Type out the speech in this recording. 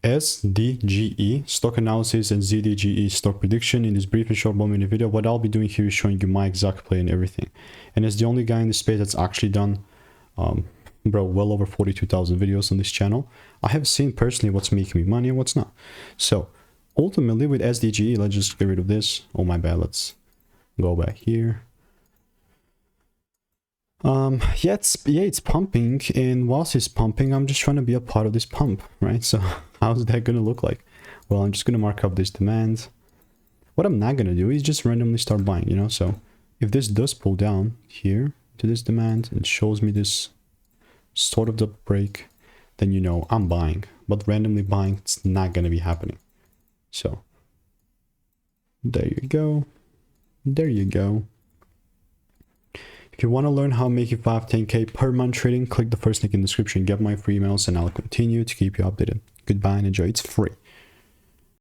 ZDGE Stock Analysis and ZDGE Stock Prediction. In this brief and short 1 minute video, what I'll be doing here is showing you my exact play and everything. And as the only guy in the space that's actually done, well over 42,000 videos on this channel, I have seen personally what's making me money and what's not. So ultimately with ZDGE, let's just get rid of this. Oh my bad, let's go back here. Yeah, it's pumping, and whilst it's pumping, I'm just trying to be a part of this pump, right? So how's that gonna look like? Well, I'm just gonna mark up this demand. What I'm not gonna do is just randomly start buying, you know. So if this does pull down here to this demand and shows me this sort of the break, then you know I'm buying. But randomly buying, it's not gonna be happening. So there you go. There you go. If you want to learn how to make you 5-10K per month trading, click the first link in the description, get my free emails, and I'll continue to keep you updated. Goodbye and enjoy. It's free.